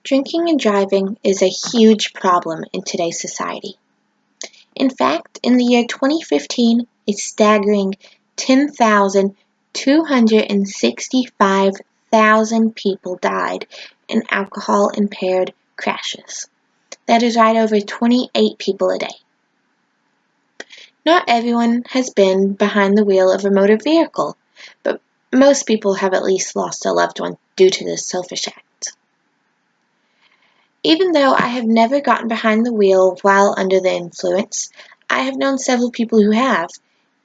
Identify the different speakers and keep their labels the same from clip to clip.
Speaker 1: Drinking and driving is a huge problem in today's society. In fact, in the year 2015, a staggering 10,265,000 people died in alcohol-impaired crashes. That is right over 28 people a day. Not everyone has been behind the wheel of a motor vehicle, but most people have at least lost a loved one due to this selfish act. Even though I have never gotten behind the wheel while under the influence, I have known several people who have,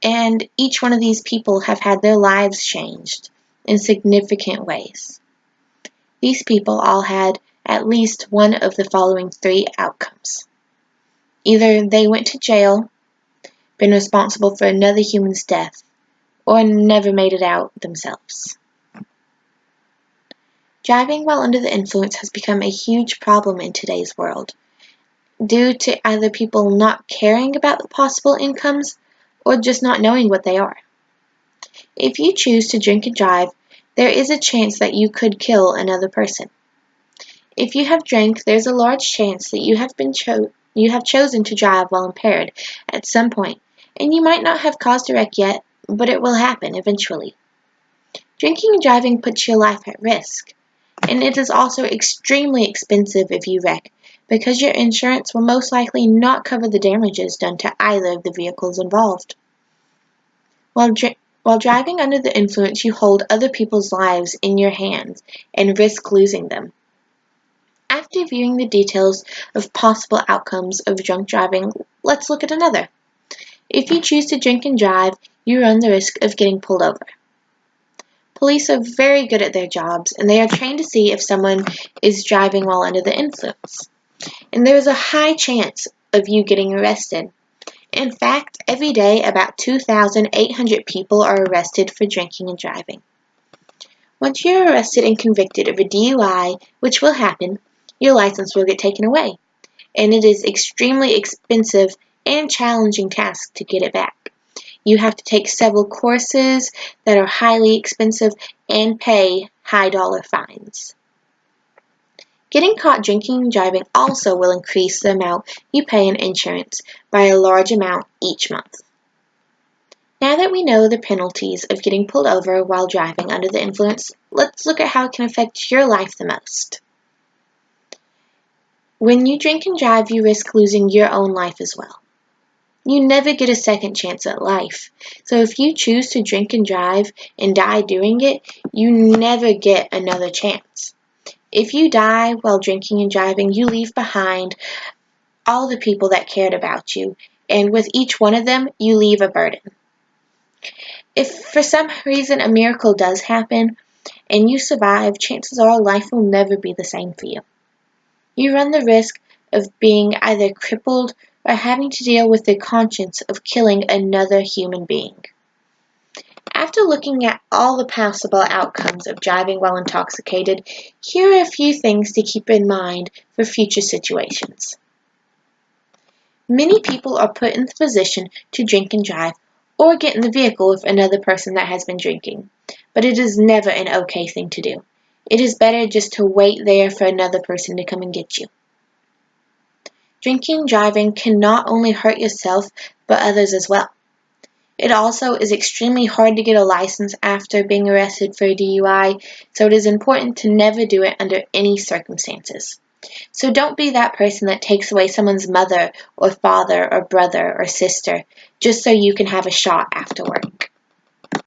Speaker 1: and each one of these people have had their lives changed in significant ways. These people all had at least one of the following three outcomes. Either they went to jail, been responsible for another human's death, or never made it out themselves. Driving while under the influence has become a huge problem in today's world, due to either people not caring about the possible incomes or just not knowing what they are. If you choose to drink and drive, there is a chance that you could kill another person. If you have drank, there's a large chance that you have chosen to drive while impaired at some point, and you might not have caused a wreck yet, but it will happen eventually. Drinking and driving puts your life at risk, and it is also extremely expensive if you wreck, because your insurance will most likely not cover the damages done to either of the vehicles involved. While driving under the influence, you hold other people's lives in your hands and risk losing them. After viewing the details of possible outcomes of drunk driving, let's look at another. If you choose to drink and drive, you run the risk of getting pulled over. Police are very good at their jobs, and they are trained to see if someone is driving while under the influence. And there is a high chance of you getting arrested. In fact, every day about 2,800 people are arrested for drinking and driving. Once you are arrested and convicted of a DUI, which will happen, your license will get taken away, and it is extremely expensive and challenging task to get it back. You have to take several courses that are highly expensive and pay high dollar fines. Getting caught drinking and driving also will increase the amount you pay in insurance by a large amount each month. Now that we know the penalties of getting pulled over while driving under the influence, let's look at how it can affect your life the most. When you drink and drive, you risk losing your own life as well. You never get a second chance at life, so if you choose to drink and drive and die doing it, you never get another chance. If you die while drinking and driving, you leave behind all the people that cared about you, and with each one of them, you leave a burden. If for some reason a miracle does happen and you survive, chances are life will never be the same for you. You run the risk of being either crippled or having to deal with the conscience of killing another human being. After looking at all the possible outcomes of driving while intoxicated, here are a few things to keep in mind for future situations. Many people are put in the position to drink and drive or get in the vehicle with another person that has been drinking, but it is never an okay thing to do. It is better just to wait there for another person to come and get you. Drinking and driving can not only hurt yourself, but others as well. It also is extremely hard to get a license after being arrested for a DUI, so it is important to never do it under any circumstances. So don't be that person that takes away someone's mother or father or brother or sister just so you can have a shot afterward.